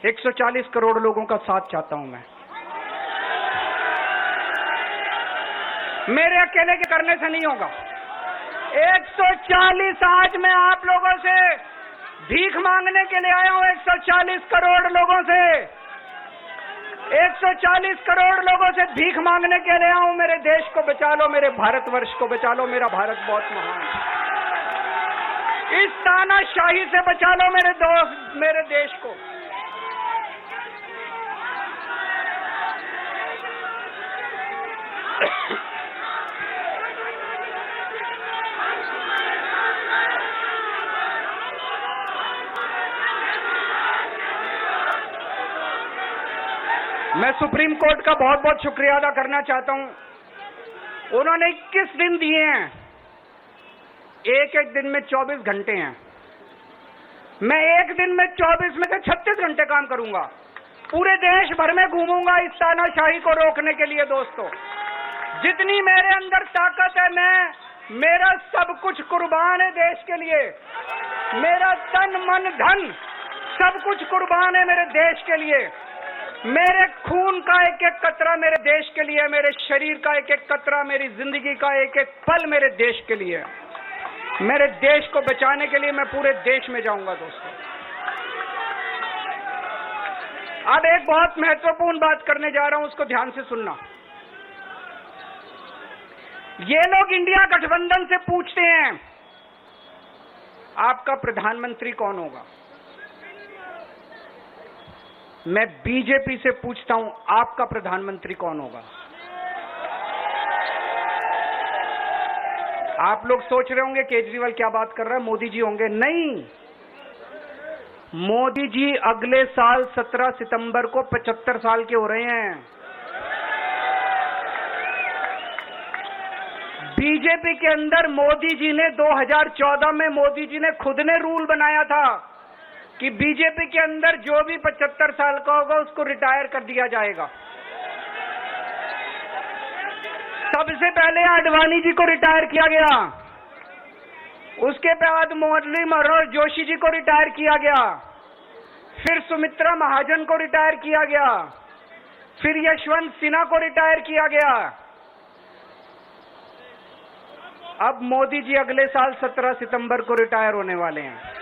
140 करोड़ लोगों का साथ चाहता हूं मैं। मेरे अकेले के करने से नहीं होगा। 140 आज मैं आप लोगों से भीख मांगने के लिए आया हूं। 140 करोड़ लोगों से 140 करोड़ लोगों से भीख मांगने के लिए आया हूं। मेरे देश को बचा लो, मेरे भारतवर्ष को बचा लो। मेरा भारत बहुत महान है। इस तानाशाही से बचा लो मेरे दोस्त, मेरे देश को। मैं सुप्रीम कोर्ट का बहुत बहुत शुक्रिया अदा करना चाहता हूं। उन्होंने 21 दिन दिए हैं, एक एक दिन में 24 घंटे हैं। मैं एक दिन में 24 में से 36 घंटे काम करूंगा। पूरे देश भर में घूमूंगा इस तानाशाही को रोकने के लिए। दोस्तों, जितनी मेरे अंदर ताकत है, मेरा सब कुछ कुर्बान है देश के लिए। मेरा तन मन धन सब कुछ कुर्बान है मेरे देश के लिए। मेरे खून का एक एक कतरा मेरे देश के लिए, मेरे शरीर का एक एक कतरा, मेरी जिंदगी का एक एक पल मेरे देश के लिए। मेरे देश को बचाने के लिए मैं पूरे देश में जाऊंगा। दोस्तों, अब एक बहुत महत्वपूर्ण बात करने जा रहा हूं, उसको ध्यान से सुनना। ये लोग इंडिया गठबंधन से पूछते हैं आपका प्रधानमंत्री कौन होगा। मैं बीजेपी से पूछता हूं आपका प्रधानमंत्री कौन होगा। आप लोग सोच रहे होंगे केजरीवाल क्या बात कर रहा है, मोदी जी होंगे। नहीं, मोदी जी अगले साल 17 सितंबर को 75 साल के हो रहे हैं। बीजेपी के अंदर मोदी जी ने 2014 में मोदी जी ने खुद ने रूल बनाया था कि बीजेपी के अंदर जो भी 75 साल का होगा उसको रिटायर कर दिया जाएगा। सबसे पहले आडवाणी जी को रिटायर किया गया, उसके बाद मुरली मनोहर जोशी जी को रिटायर किया गया, फिर सुमित्रा महाजन को रिटायर किया गया, फिर यशवंत सिन्हा को रिटायर किया गया। अब मोदी जी अगले साल 17 सितंबर को रिटायर होने वाले हैं।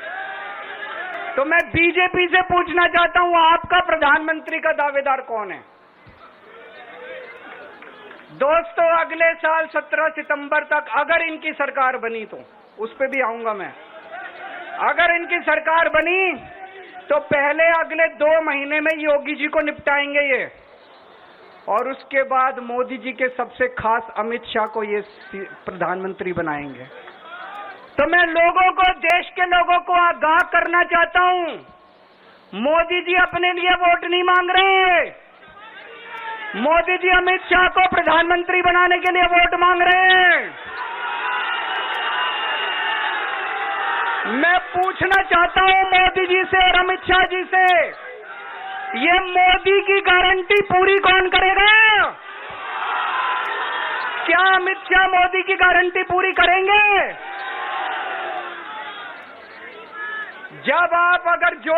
तो मैं बीजेपी से पूछना चाहता हूं आपका प्रधानमंत्री का दावेदार कौन है। दोस्तों, अगले साल 17 सितंबर तक अगर इनकी सरकार बनी, तो उस पर भी आऊंगा मैं। अगर इनकी सरकार बनी तो पहले अगले 2 महीने में योगी जी को निपटाएंगे ये, और उसके बाद मोदी जी के सबसे खास अमित शाह को ये प्रधानमंत्री बनाएंगे। तो मैं लोगों को, देश के लोगों को आगाह करना चाहता हूं, मोदी जी अपने लिए वोट नहीं मांग रहे। मोदी जी अमित शाह को प्रधानमंत्री बनाने के लिए वोट मांग रहे हैं। मैं पूछना चाहता हूं मोदी जी से और अमित शाह जी से, ये मोदी की गारंटी पूरी कौन करेगा? क्या अमित शाह मोदी की गारंटी पूरी करेंगे? जब आप अगर जो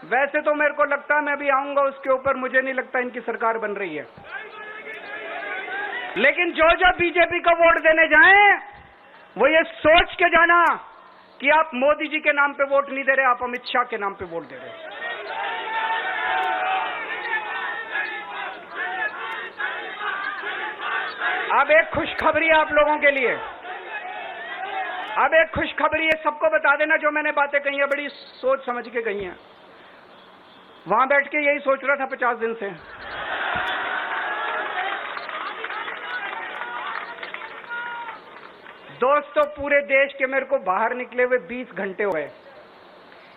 वैसे तो मेरे को लगता है मैं भी आऊंगा उसके ऊपर, मुझे नहीं लगता इनकी सरकार बन रही है, लेकिन जो बीजेपी को वोट देने जाएं वो ये सोच के जाना कि आप मोदी जी के नाम पे वोट नहीं दे रहे, आप अमित शाह के नाम पे वोट दे रहे। अब एक खुशखबरी आप लोगों के लिए, अब एक खुशखबरी है, सबको बता देना जो मैंने बातें कही है बड़ी सोच समझ के कही हैं। वहां बैठ के यही सोच रहा था 50 दिन से। दोस्तों, पूरे देश के मेरे को बाहर निकले हुए 20 घंटे हो गए।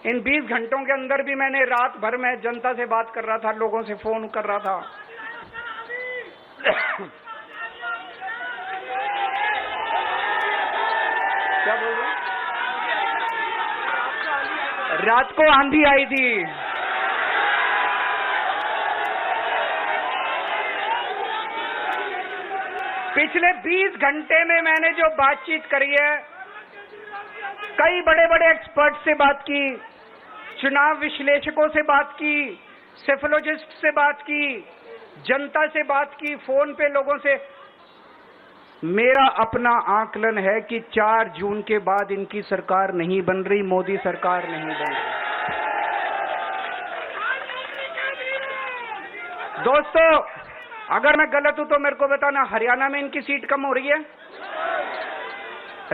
इन 20 घंटों के अंदर भी मैंने रात भर में जनता से बात कर रहा था, लोगों से फोन कर रहा था। क्या बोल रहे? रात को आंधी आई थी। पिछले 20 घंटे में मैंने जो बातचीत करी है, कई बड़े बड़े एक्सपर्ट से बात की, चुनाव विश्लेषकों से बात की, सेफोलॉजिस्ट से बात की, जनता से बात की, फोन पे लोगों से। मेरा अपना आकलन है कि 4 जून के बाद इनकी सरकार नहीं बन रही, मोदी सरकार नहीं बन रही। दोस्तों, अगर मैं गलत हूं तो मेरे को बताना। हरियाणा में इनकी सीट कम हो रही है,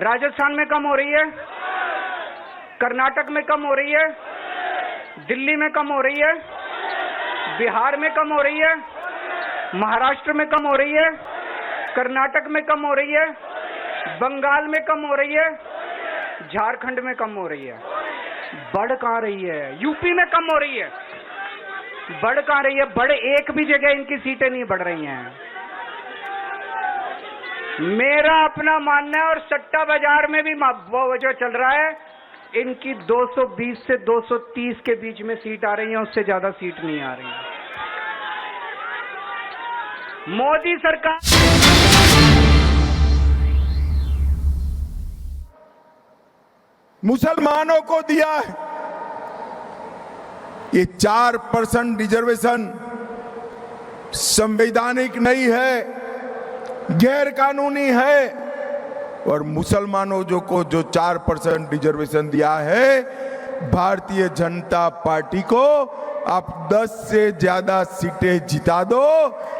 राजस्थान में कम हो रही है, कर्नाटक में कम हो रही है, दिल्ली में कम हो रही है, बिहार में कम हो रही है, महाराष्ट्र में कम हो रही है, कर्नाटक में कम हो रही है, बंगाल में कम हो रही है, झारखंड में कम हो रही है। बढ़ कहां रही है? यूपी में कम हो रही है, बढ़ कहां रही है? बड़े एक भी जगह इनकी सीटें नहीं बढ़ रही हैं। मेरा अपना मानना है, और सट्टा बाजार में भी वो जो चल रहा है, इनकी 220 से 230 के बीच में सीट आ रही है, उससे ज्यादा सीट नहीं आ रही है। मोदी सरकार मुसलमानों को दिया है ये 4% रिजर्वेशन संवैधानिक नहीं है, गैर कानूनी है। और मुसलमानों को जो 4% रिजर्वेशन दिया है, भारतीय जनता पार्टी को आप 10 से ज्यादा सीटें जिता दो,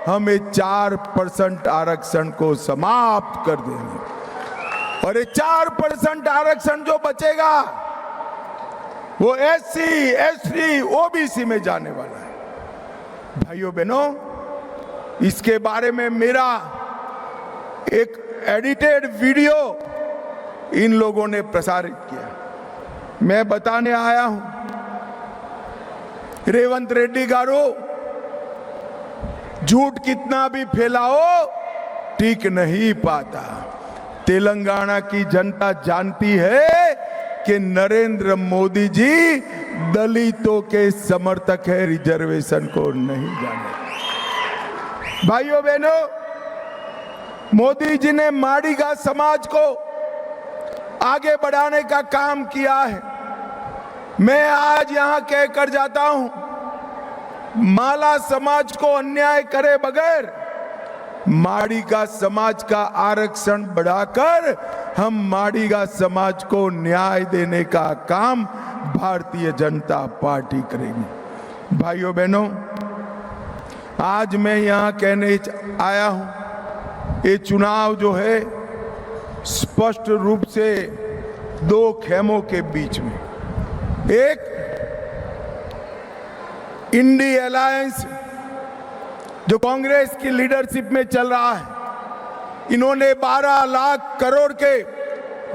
हमें 4% आरक्षण को समाप्त कर देंगे। और ये 4% आरक्षण जो बचेगा वो SC, ST, OBC में जाने वाला है। भाइयों बहनों, इसके बारे में मेरा एक एडिटेड वीडियो इन लोगों ने प्रसारित किया। मैं बताने आया हूं, रेवंत रेड्डी गारू, झूठ कितना भी फैलाओ टिक नहीं पाता। तेलंगाना की जनता जानती है कि नरेंद्र मोदी जी दलितों के समर्थक है, रिजर्वेशन को नहीं जाने। भाइयों बहनों, मोदी जी ने माड़ीगा समाज को आगे बढ़ाने का काम किया है। मैं आज यहां कहकर जाता हूं, माला समाज को अन्याय करे बगैर माड़ीगा समाज का आरक्षण बढ़ाकर हम माड़ीगा समाज को न्याय देने का काम भारतीय जनता पार्टी करेगी। भाइयों बहनों, आज मैं यहां कहने आया हूं, ये चुनाव जो है स्पष्ट रूप से 2 खेमों के बीच में, एक इंडी अलायंस जो कांग्रेस की लीडरशिप में चल रहा है, इन्होंने 12 लाख करोड़ के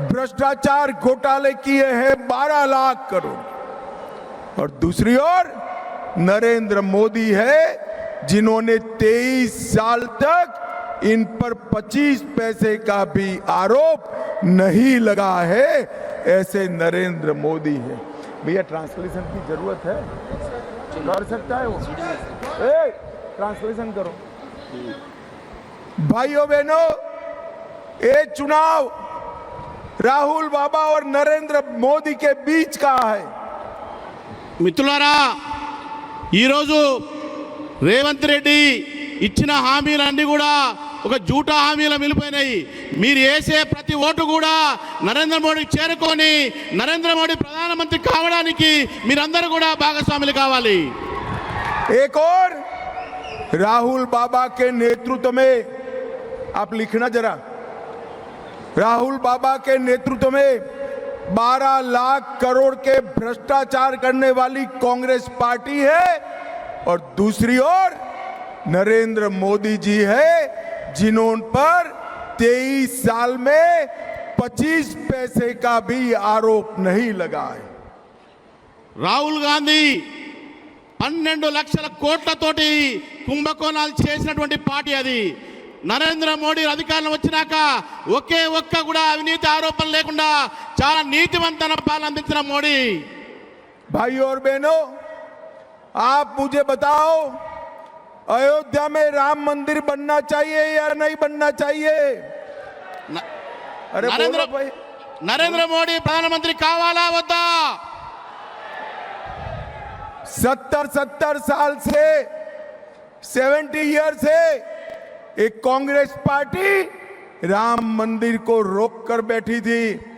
भ्रष्टाचार घोटाले किए हैं, 12 लाख करोड़। और दूसरी ओर नरेंद्र मोदी है, जिन्होंने 23 साल तक इन पर 25 पैसे का भी आरोप नहीं लगा है। ऐसे नरेंद्र मोदी है। भैया ट्रांसलेशन की जरूरत है, कर सकता है वो? ट्रांसलेशन करो। भाइयों बहनों, ये चुनाव राहुल बाबा और नरेंद्र मोदी के बीच का है। మిత్రులారా, ఈరోజు రేవంత్ రెడ్డి ఇచ్చిన హామీలన్నీ కూడా ఒక జూటా హామీలు మిలిపోయినాయి. మీరు వేసే ప్రతి ఓటు కూడా నరేంద్ర మోడీకి చేరుకొని నరేంద్ర మోడీ ప్రధానమంత్రి కావడానికి మీరందరూ కూడా భాగస్వాములు కావాలి. एक और राहुल बाबा के नेतृत्व में, आप लिखना जरा, राहुल बाबा के नेतृत्व में 12 लाख करोड़ के भ्रष्टाचार करने वाली कांग्रेस पार्टी है, और दूसरी ओर नरेंद्र मोदी जी है, जिन्होंने पर 23 साल में 25 पैसे का भी आरोप नहीं लगा है। రాహుల్ గాంధీ 12 లక్షల కోట్లతోటి కుంభకోణాలు చేసినటువంటి పార్టీ అది. నరేంద్ర మోడీ అధికారంలో వచ్చినాక ఒకే ఒక్క కూడా అవినీతి ఆరోపణ లేకుండా చాలా నీతివంతమైన పాలన అందించిన మోడీ. भाइयों और बहनों, आप मुझे बताओ, अयोध्या में राम मंदिर बनना चाहिए या नहीं बनना चाहिए? अरे నరేంద్ర మోడీ ప్రధానమంత్రి కావాలా వద్దా? 70 साल से 70 ईयर से एक कांग्रेस पार्टी राम मंदिर को रोक कर बैठी थी।